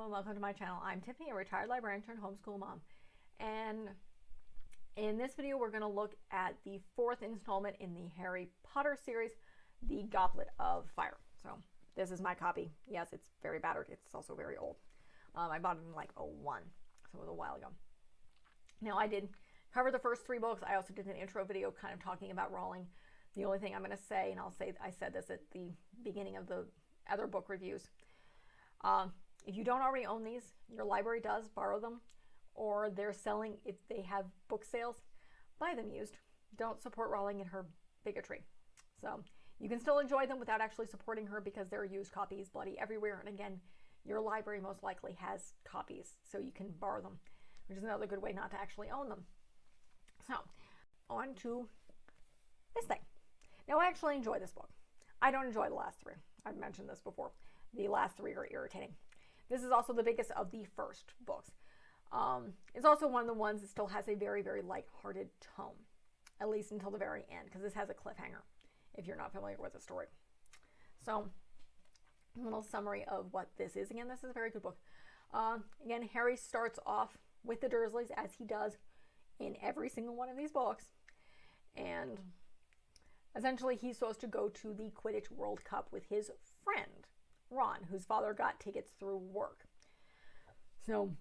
and welcome to my channel. I'm Tiffany, a retired librarian turned homeschool mom. And in this video, we're going to look at the fourth installment in the Harry Potter series, the Goblet of Fire. So this is my copy. Yes, it's very battered. It's also very old. I bought it in like '01, so it was a while ago. Now, I did cover the first three books. I also did an intro video kind of talking about Rowling. The only thing I'm going to say, and I said this at the beginning of the other book reviews, if you don't already own these, your library does borrow them, or they're selling, if they have book sales, buy them used. Don't support Rowling and her bigotry. So you can still enjoy them without actually supporting her because they're used copies bloody everywhere. And again, your library most likely has copies, so you can borrow them, which is another good way not to actually own them. So on to this thing. Now, I actually enjoy this book. I don't enjoy the last three. I've mentioned this before. The last three are irritating. This is also the biggest of the first books. It's also one of the ones that still has a very, very light-hearted tone, at least until the very end, because this has a cliffhanger, if you're not familiar with the story. So, a little summary of what this is. Again, this is a very good book. Again, Harry starts off with the Dursleys, as he does in every single one of these books, and essentially he's supposed to go to the Quidditch World Cup with his friend, Ron, whose father got tickets through work. So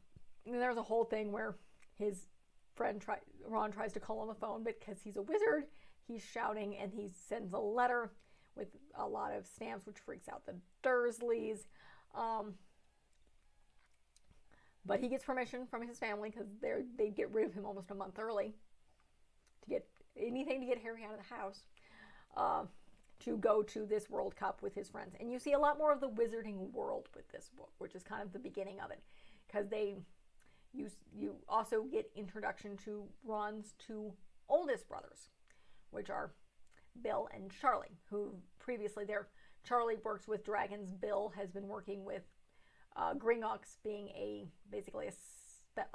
there's a whole thing where his friend Ron tries to call on the phone, but because he's a wizard, he's shouting, and he sends a letter with a lot of stamps, which freaks out the Dursleys. But he gets permission from his family, because they'd get rid of him almost a month early to get anything to get Harry out of the house, to go to this World Cup with his friends. And you see a lot more of the wizarding world with this book, which is kind of the beginning of it, because you also get introduction to Ron's two oldest brothers, which are Bill and Charlie, who previously Charlie works with dragons. Bill has been working with Gringotts, being basically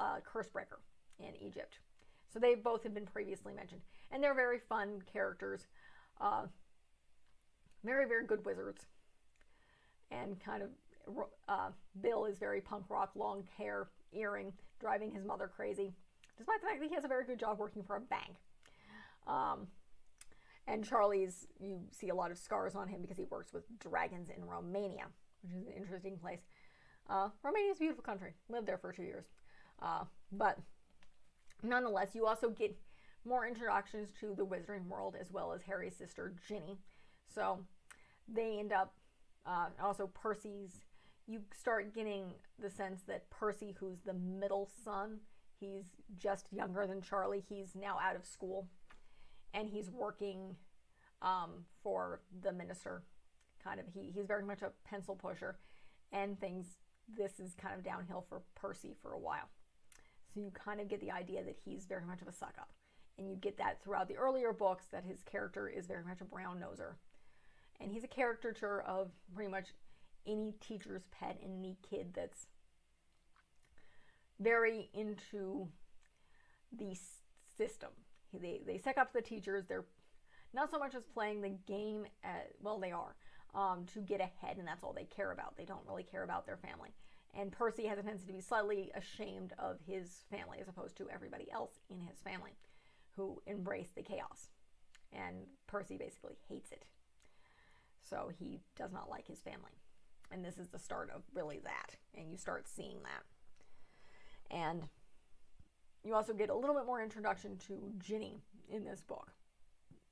a curse breaker in Egypt. So they both have been previously mentioned, and they're very fun characters. Very, very good wizards. And kind of, Bill is very punk rock, long hair, earring, driving his mother crazy, despite the fact that he has a very good job working for a bank. And Charlie's, you see a lot of scars on him because he works with dragons in Romania, which is an interesting place. Romania is a beautiful country. Lived there for 2 years. But nonetheless, you also get more introductions to the wizarding world, as well as Harry's sister, Ginny. So they end up, also Percy's, you start getting the sense that Percy, who's the middle son, he's just younger than Charlie. He's now out of school, and he's working for the minister. Kind of, he's very much a pencil pusher, and this is kind of downhill for Percy for a while. So you kind of get the idea that he's very much of a suck-up. And you get that throughout the earlier books, that his character is very much a brown-noser. And he's a caricature of pretty much any teacher's pet and any kid that's very into the system. They suck up to the teachers. They're not so much as playing the game, well, they are, to get ahead, and that's all they care about. They don't really care about their family. And Percy has a tendency to be slightly ashamed of his family, as opposed to everybody else in his family, who embrace the chaos. And Percy basically hates it. So he does not like his family. And this is the start of really that. And you start seeing that. And you also get a little bit more introduction to Ginny in this book.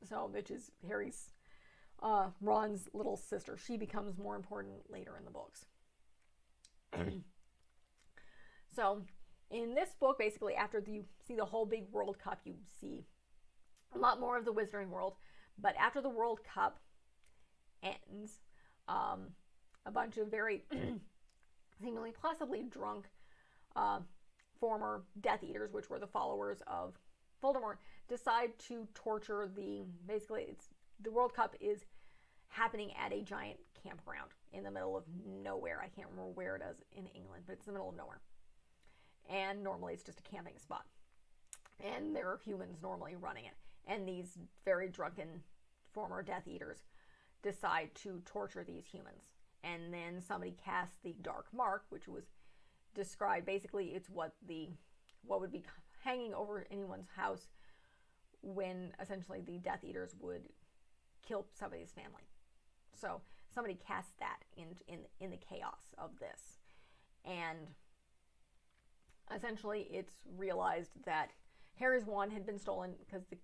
So, which is Ron's little sister. She becomes more important later in the books. So, in this book, basically, after you see the whole big World Cup, you see a lot more of the wizarding world. But after the World Cup ends, a bunch of very seemingly possibly drunk former Death Eaters, which were the followers of Voldemort, decide to torture the World Cup is happening at a giant campground in the middle of nowhere. I can't remember where it is in England, but it's in the middle of nowhere. And normally it's just a camping spot. And there are humans normally running it. And these very drunken former Death Eaters decide to torture these humans. And then somebody casts the Dark Mark, which was described. Basically, it's what would be hanging over anyone's house when essentially the Death Eaters would kill somebody's family. So somebody cast that in the chaos of this, and essentially it's realized that Harry's wand had been stolen because the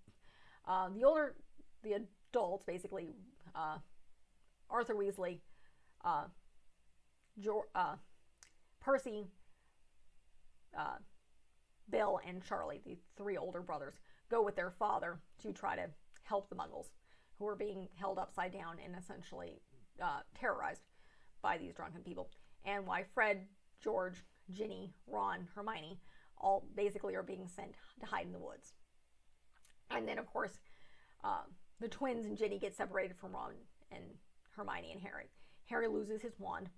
adults, basically Arthur Weasley, Percy, Bill, and Charlie, the three older brothers, go with their father to try to help the Muggles, who are being held upside down and essentially terrorized by these drunken people. And why Fred, George, Ginny, Ron, Hermione all basically are being sent to hide in the woods. And then, of course, the twins and Ginny get separated from Ron and Hermione and Harry. Harry loses his wand.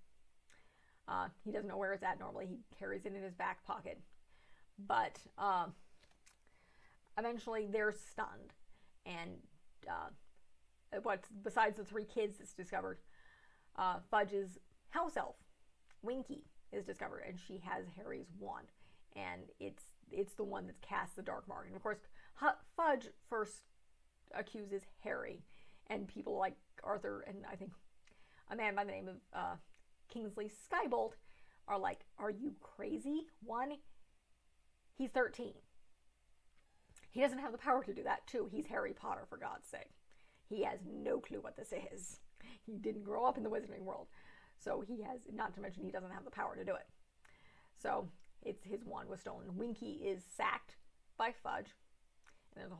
He doesn't know where it's at normally. He carries it in his back pocket. But eventually they're stunned. And besides the three kids that's discovered, Fudge's house elf, Winky, is discovered, and she has Harry's wand. And it's the one that's cast the Dark Mark. And of course, Fudge first accuses Harry, and people like Arthur and I think a man by the name of Kingsley Skybolt are like, are you crazy? One, he's 13. He doesn't have the power to do that. Two, he's Harry Potter, for God's sake. He has no clue what this is. He didn't grow up in the wizarding world. So he has, not to mention he doesn't have the power to do it. So his wand was stolen. Winky is sacked by Fudge. And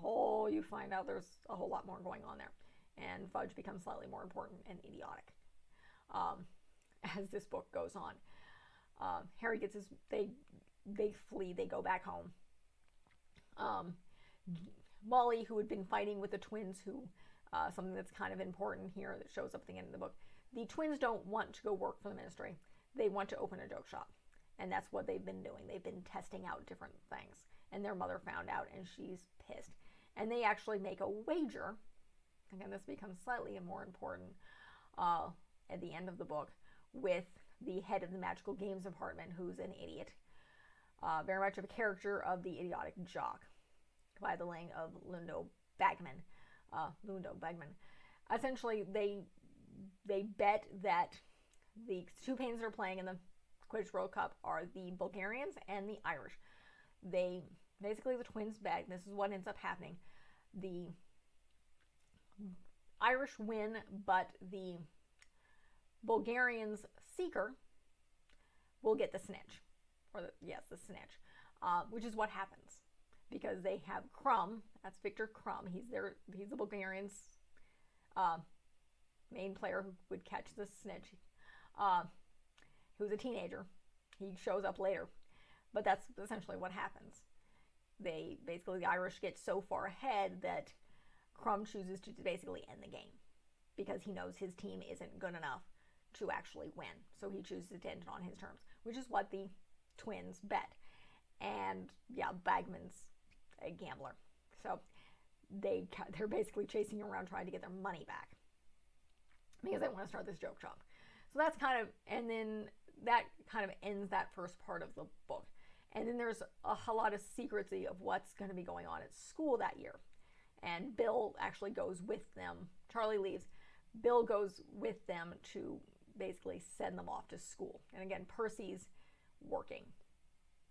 you find out there's a whole lot more going on there. And Fudge becomes slightly more important and idiotic as this book goes on. Harry gets they flee, they go back home. Molly, who had been fighting with the twins, something that's kind of important here that shows up at the end of the book. The twins don't want to go work for the Ministry. They want to open a joke shop. And that's what they've been doing. They've been testing out different things. And their mother found out, and she's pissed. And they actually make a wager. Again, this becomes slightly more important at the end of the book, with the head of the Magical Games Department, who's an idiot. Very much of a character of the idiotic jock, by the name of Lundo Bagman. Essentially, they bet that the two teams that are playing in the Quidditch World Cup are the Bulgarians and the Irish. The twins bet. This is what ends up happening. The Irish win, but the Bulgarians' seeker will get the snitch. The snitch. Which is what happens. Because they have Crumb, that's Victor Crumb. He's the Bulgarians' main player who would catch the snitch. Who's a teenager. He shows up later. But that's essentially what happens. The Irish get so far ahead that Crumb chooses to basically end the game, because he knows his team isn't good enough to actually win. So he chooses to end it on his terms, which is what the twins bet. And yeah, Bagman's a gambler. So they're basically chasing around trying to get their money back, because they want to start this joke shop. So that's and then that kind of ends that first part of the book. And then there's a lot of secrecy of what's going to be going on at school that year. And Bill actually goes with them. Charlie leaves. Bill goes with them to basically send them off to school. And again, Percy's working.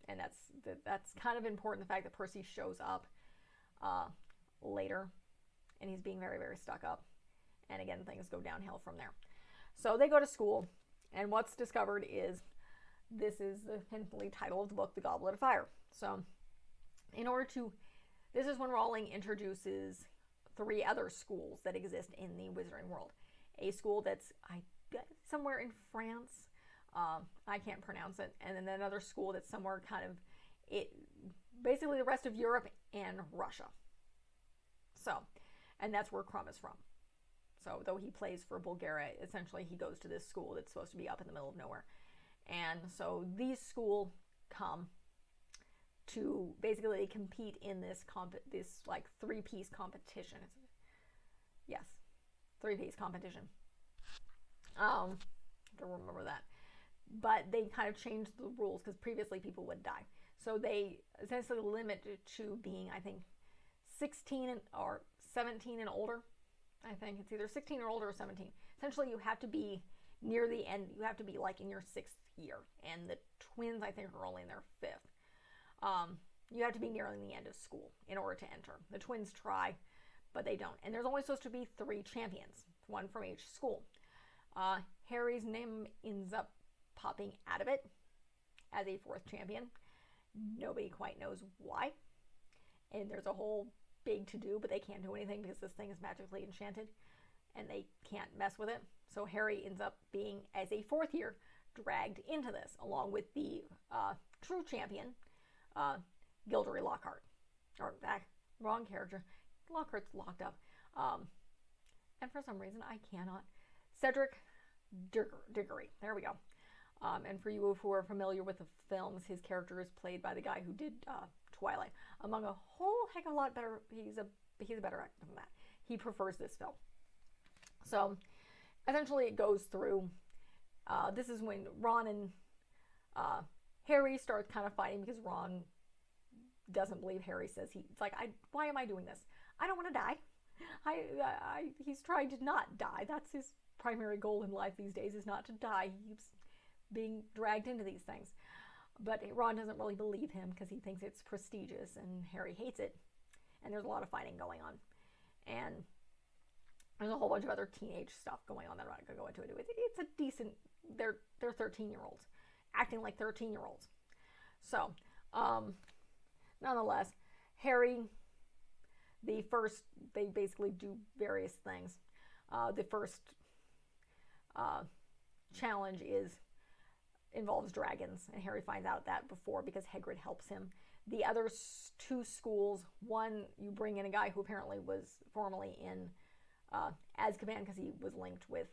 And that's kind of important, the fact that Percy shows up later. And he's being very, very stuck up. And again, things go downhill from there. So they go to school. And what's discovered is, this is the hintily title of the book, The Goblet of Fire. So this is when Rowling introduces three other schools that exist in the Wizarding world. A school that's somewhere in France. I can't pronounce it. And then another school that's somewhere basically the rest of Europe and Russia. So, and that's where Crumb is from. So, though he plays for Bulgaria, essentially he goes to this school that's supposed to be up in the middle of nowhere. And so these schools come to basically compete in this three-piece competition. Yes, three-piece competition. To remember that. but they kind of changed the rules because previously people would die. So they essentially limited to being, I think, 16 or 17 and older. I think it's either 16 or older or 17. Essentially, you have to be near the end. You have to be like in your 6th year, and the twins, I think, are only in their 5th. You have to be nearing the end of school in order to enter. The twins try, but they don't. And there's only supposed to be 3 champions, one from each school. Harry's name ends up popping out of it as a 4th champion. Nobody quite knows why. And there's a whole big to-do, but they can't do anything because this thing is magically enchanted and they can't mess with it. So Harry ends up being, as a 4th year, dragged into this, along with the true champion, Gilderoy Lockhart. Or that wrong character. Lockhart's locked up. And for some reason, I cannot. Cedric Diggory. There we go. And for you who are familiar with the films, his character is played by the guy who did Twilight. Among a whole heck of a lot better, he's a better actor than that. He prefers this film. So, essentially it goes through, this is when Ron and Harry start kind of fighting because Ron doesn't believe Harry says it's like, why am I doing this? I don't want to die. He's trying to not die. That's his primary goal in life these days, is not to die. He keeps being dragged into these things. But Ron doesn't really believe him because he thinks it's prestigious, and Harry hates it. And there's a lot of fighting going on. And there's a whole bunch of other teenage stuff going on that I'm not going to go into it. It's a decent, they're 13-year-olds, acting like 13-year-olds. So, nonetheless, Harry, they basically do various things. The first challenge involves dragons, and Harry finds out that before because Hagrid helps him. The other 2 schools, one, you bring in a guy who apparently was formerly in Azkaban because he was linked with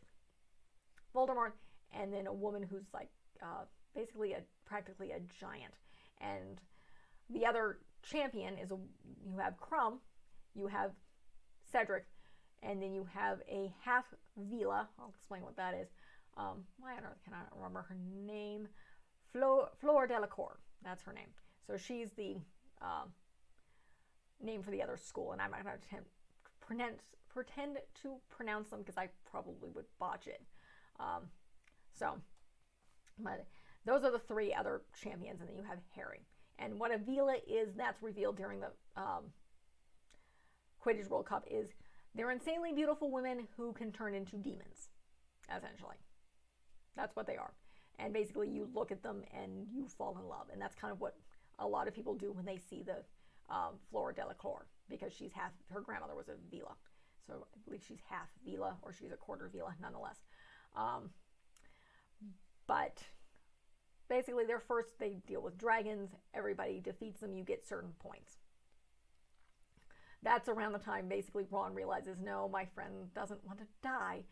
Voldemort, and then a woman who's like basically practically a giant. And the other champion is you have Crumb, you have Cedric, and then you have a half Vila. I'll explain what that is. Why on earth can I not remember her name? Fleur Delacour. That's her name. So she's the name for the other school, and I'm not going to pretend to pronounce them because I probably would botch it. But those are the 3 other champions, and then you have Harry. And what a Vila is, that's revealed during the Quidditch World Cup, is they're insanely beautiful women who can turn into demons, essentially. That's what they are. And basically you look at them and you fall in love. And that's kind of what a lot of people do when they see the Fleur Delacour, because her grandmother was a Vila. So I believe she's half Vila, or she's a quarter Vila, nonetheless. But basically they deal with dragons. Everybody defeats them. You get certain points. That's around the time basically Ron realizes, no, my friend doesn't want to die.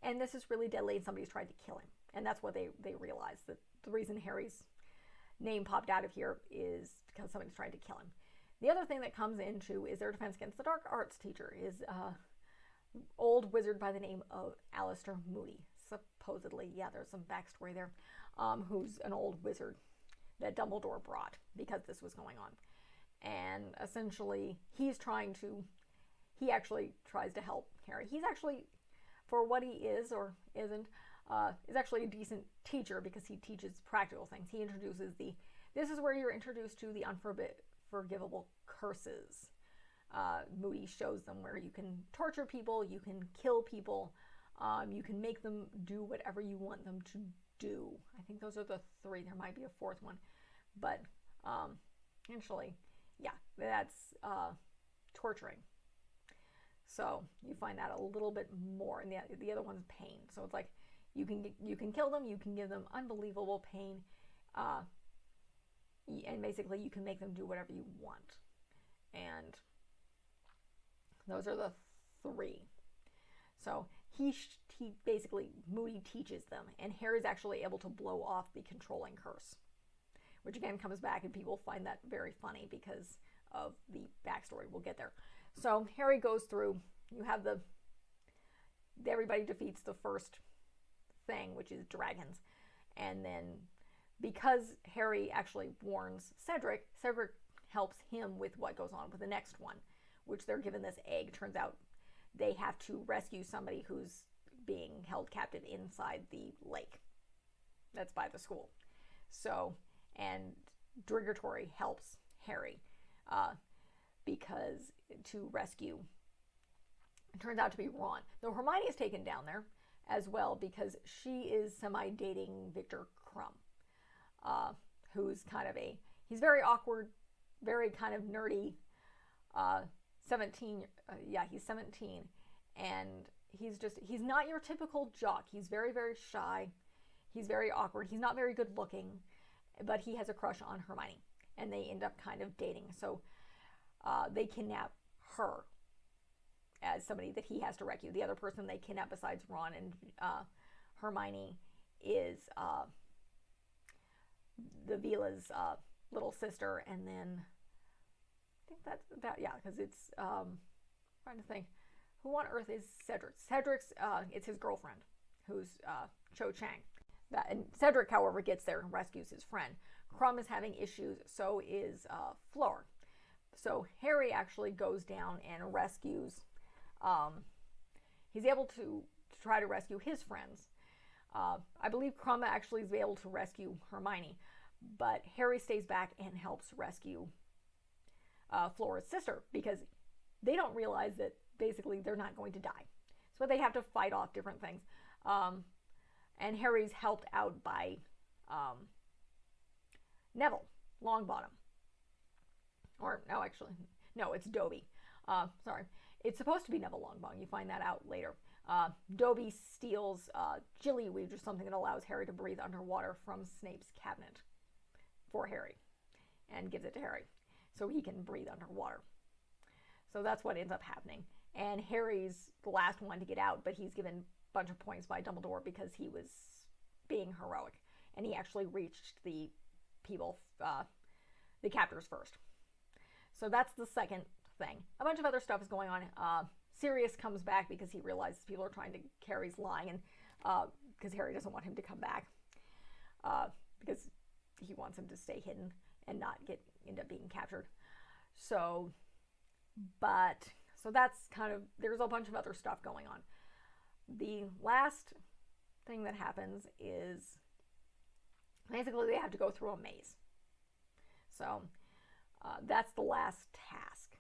And this is really deadly, and somebody's tried to kill him. And that's what they realize, that the reason Harry's name popped out of here is because somebody's tried to kill him. The other thing that comes into is their defense against the dark arts teacher is old wizard by the name of Alistair Moody. Supposedly, yeah, there's some backstory there, who's an old wizard that Dumbledore brought because this was going on. And essentially, he actually tries to help Harry. He's actually, for what he is or isn't, is actually a decent teacher because he teaches practical things. He introduces this is where you're introduced to the unforgivable curses. Moody shows them where you can torture people, you can kill people, you can make them do whatever you want them to do. I think those are the 3. There might be a 4th one. But essentially, yeah, that's torturing. So you find that a little bit more, and the other one's pain. So it's like you can kill them, you can give them unbelievable pain, and basically you can make them do whatever you want. And those are the 3. So he basically, Moody teaches them, and Harry's actually able to blow off the controlling curse, which again comes back, and people find that very funny because of the backstory. We'll get there. So Harry goes through, you have everybody defeats the first thing, which is dragons. And then because Harry actually warns Cedric, Cedric helps him with what goes on with the next one, which they're given this egg. Turns out they have to rescue somebody who's being held captive inside the lake that's by the school. So, and Driggertory helps Harry because to rescue, it turns out to be Ron. Though Hermione is taken down there as well because she is semi-dating Victor Krum, who's kind of he's very awkward, very kind of nerdy, 17, he's 17, and he's not your typical jock. He's very, very shy. He's very awkward. He's not very good looking, but he has a crush on Hermione, and they end up kind of dating. So they kidnap her as somebody that he has to rescue. The other person they kidnap besides Ron and Hermione is the Vila's little sister, and then I think that's about, because it's trying to think, who on earth is Cedric? Cedric's it's his girlfriend, who's Cho Chang. And Cedric, however, gets there and rescues his friend. Krum is having issues, so is Fleur. So Harry actually goes down and rescues. He's able to try to rescue his friends. I believe Krum actually is able to rescue Hermione, but Harry stays back and helps rescue Fleur's sister because they don't realize that basically they're not going to die. So they have to fight off different things. And Harry's helped out by Neville Longbottom. Or, no, actually, no, it's Dobby. Sorry. It's supposed to be Neville Longbottom. You find that out later. Dobby steals Gillyweed, or something that allows Harry to breathe underwater from Snape's cabinet for Harry, and gives it to Harry so he can breathe underwater. So that's what ends up happening. And Harry's the last one to get out, but he's given a bunch of points by Dumbledore because he was being heroic. And he actually reached the people, the captors first. So that's the second thing. A bunch of other stuff is going on. Sirius comes back because he realizes people are trying to, Harry's lying, and because Harry doesn't want him to come back because he wants him to stay hidden and not end up being captured. So that's kind of, there's a bunch of other stuff going on. The last thing that happens is basically they have to go through a maze. So that's the last task.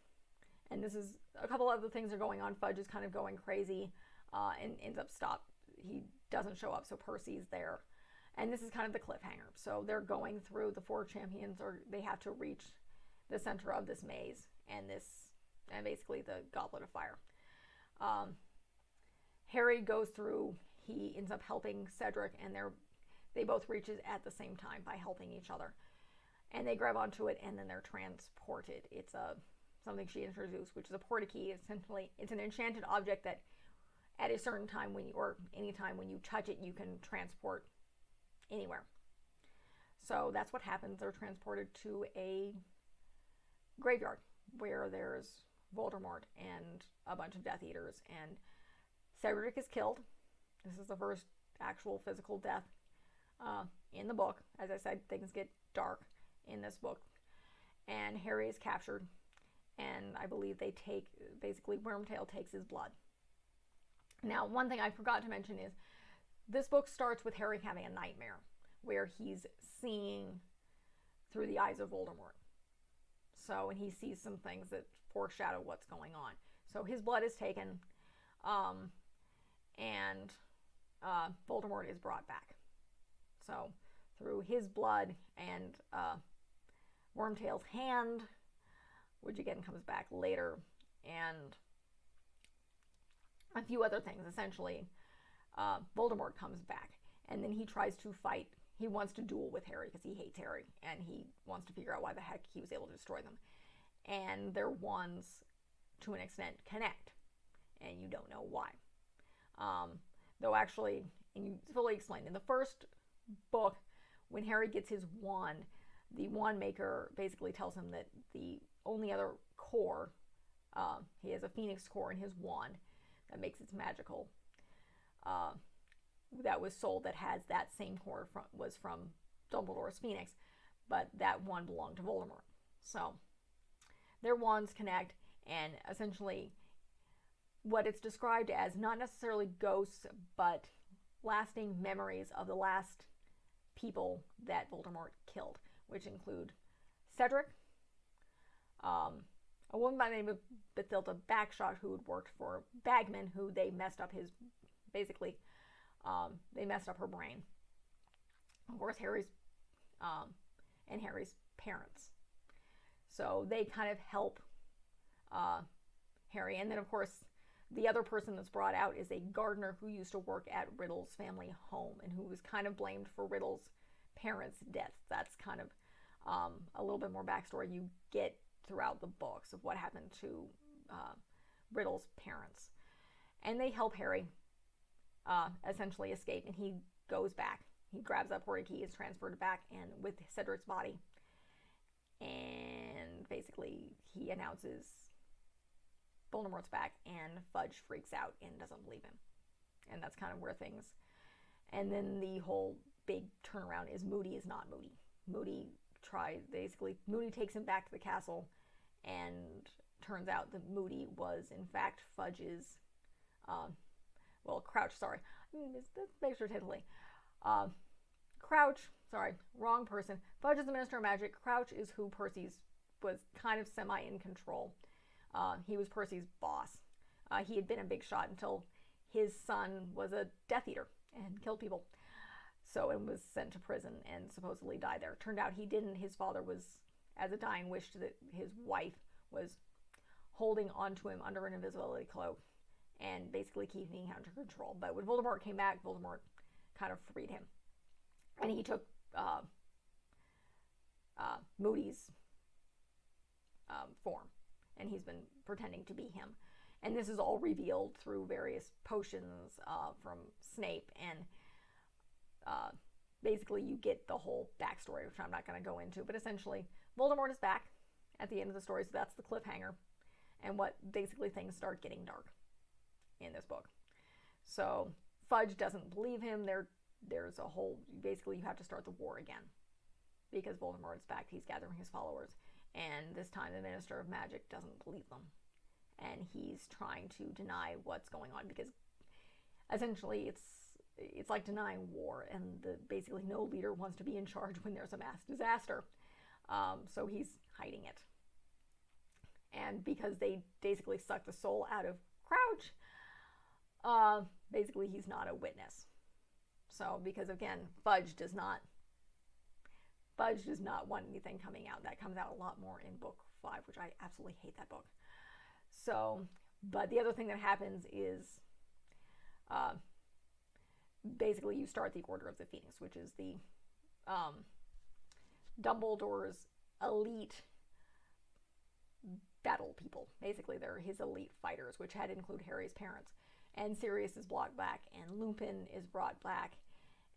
And this is, a couple other things are going on. Fudge is kind of going crazy and ends up he doesn't show up, so Percy's there. And this is kind of the cliffhanger. So they're going through, the four champions, or they have to reach the center of this maze and basically the Goblet of Fire. Harry goes through, he ends up helping Cedric, and they both reach it at the same time by helping each other. And they grab onto it, and then they're transported. It's something she introduced, which is a portkey. Essentially, it's an enchanted object that at a certain time or any time when you touch it, you can transport anywhere. So that's what happens. They're transported to a graveyard where there's Voldemort and a bunch of Death Eaters, and Cedric is killed. This is the first actual physical death in the book. As I said, things get dark in this book. And Harry is captured, and I believe basically Wormtail takes his blood. Now, one thing I forgot to mention is this book starts with Harry having a nightmare where he's seeing through the eyes of Voldemort. So, and he sees some things that foreshadow what's going on. So his blood is taken, and Voldemort is brought back. So through his blood and Wormtail's hand, which again comes back later, and a few other things, essentially, Voldemort comes back, and then he tries to fight. He wants to duel with Harry because he hates Harry, and he wants to figure out why the heck he was able to destroy them. And their wands, to an extent, connect, and you don't know why. Though actually, and you fully explained, in the first book, when Harry gets his wand, the wand maker basically tells him that the only other core, he has a phoenix core in his wand that makes it magical, that was sold that has that same cord was from Dumbledore's Phoenix, but that one belonged to Voldemort. So their wands connect, and essentially what it's described as, not necessarily ghosts, but lasting memories of the last people that Voldemort killed, which include Cedric, a woman by the name of Bathilda Bagshot, who had worked for Bagman, who they messed up his, basically, they messed up her brain. Of course, Harry's parents. So they kind of help Harry. And then, of course, the other person that's brought out is a gardener who used to work at Riddle's family home and who was kind of blamed for Riddle's parents' deaths. That's kind of a little bit more backstory you get throughout the books of what happened to Riddle's parents. And they help Harry essentially escape, and he goes back. He grabs up Horty-Key, is transferred back, and with Cedric's body, and basically he announces Voldemort's back, and Fudge freaks out and doesn't believe him. And that's kind of where things... And then the whole big turnaround is Moody is not Moody. Moody takes him back to the castle, and turns out that Moody was, in fact, Fudge's... Crouch, sorry. Make sure totally. Crouch, sorry, wrong person. Fudge is the Minister of Magic. Crouch is who Percy's was kind of semi in control. He was Percy's boss. He had been a big shot until his son was a Death Eater and killed people. So, and was sent to prison and supposedly died there. Turned out he didn't. His father was, as a dying wish, that his wife was holding onto him under an invisibility cloak and basically keeping him under control. But when Voldemort came back, Voldemort kind of freed him. And he took Moody's form. And he's been pretending to be him. And this is all revealed through various potions from Snape. And basically you get the whole backstory, which I'm not going to go into. But essentially, Voldemort is back at the end of the story. So that's the cliffhanger. And what basically things start getting dark in this book. So Fudge doesn't believe him. There's a whole... Basically, you have to start the war again. Because Voldemort's back. He's gathering his followers. And this time the Minister of Magic doesn't believe them. And he's trying to deny what's going on, because essentially it's like denying war, and basically no leader wants to be in charge when there's a mass disaster. So he's hiding it. And because they basically suck the soul out of Crouch, basically he's not a witness. So because again, Fudge does not want anything coming out. That comes out a lot more in book 5, which I absolutely hate that book. So, but the other thing that happens is basically you start the Order of the Phoenix, which is the Dumbledore's elite battle people. Basically, they're his elite fighters, which had to include Harry's parents. And Sirius is brought back, and Lupin is brought back,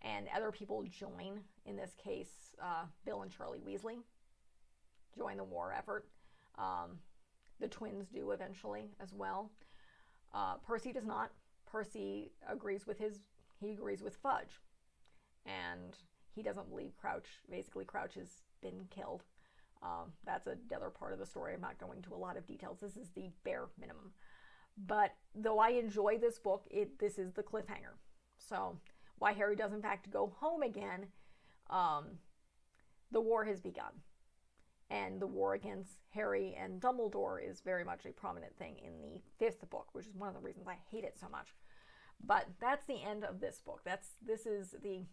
and other people join. In this case, Bill and Charlie Weasley join the war effort. The twins do eventually as well. Percy does not. Percy agrees with Fudge, and he doesn't believe Crouch. Basically, Crouch has been killed. That's another part of the story. I'm not going into a lot of details. This is the bare minimum. But though I enjoy this book, this is the cliffhanger. So why Harry does in fact go home again, the war has begun. And the war against Harry and Dumbledore is very much a prominent thing in the 5th book, which is one of the reasons I hate it so much. But that's the end of this book. This is the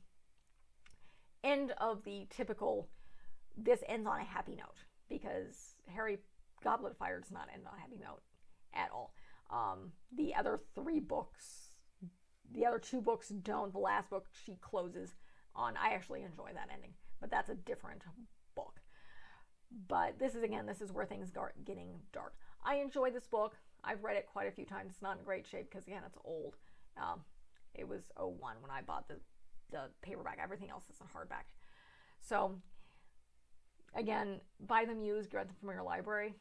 end of the typical, this ends on a happy note, because Harry Goblet of Fire does not end on a happy note at all. The other 3 books, the other 2 books don't. The last book she closes on, I actually enjoy that ending, but that's a different book. But this is where things start getting dark. I enjoy this book. I've read it quite a few times. It's not in great shape because, again, it's old. It was 01 when I bought the paperback. Everything else is a hardback. So, again, buy them used, rent them from your library.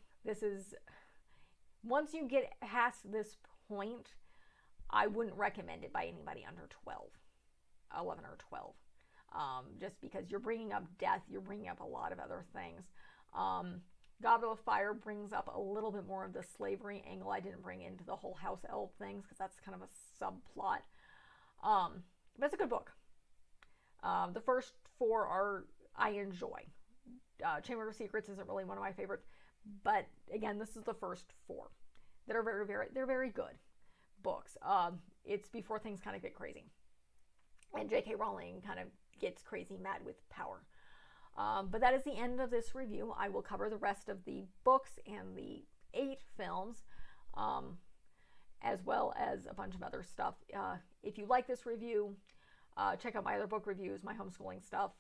Once you get past this point, I wouldn't recommend it by anybody under 12. 11 or 12. Just because you're bringing up death, you're bringing up a lot of other things. Goblet of Fire brings up a little bit more of the slavery angle. I didn't bring into the whole house elf things because that's kind of a subplot. But it's a good book. The first 4 are I enjoy. Chamber of Secrets isn't really one of my favorites, but again, this is the first 4 that are they're very good books. It's before things kind of get crazy, and JK Rowling kind of gets crazy mad with power. But that is the end of this review. I will cover the rest of the books and the 8 films, as well as a bunch of other stuff. If you like this review, check out my other book reviews, my homeschooling stuff,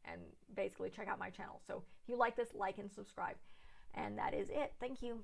and basically check out my channel. So if you like this, like and subscribe. And that is it. Thank you.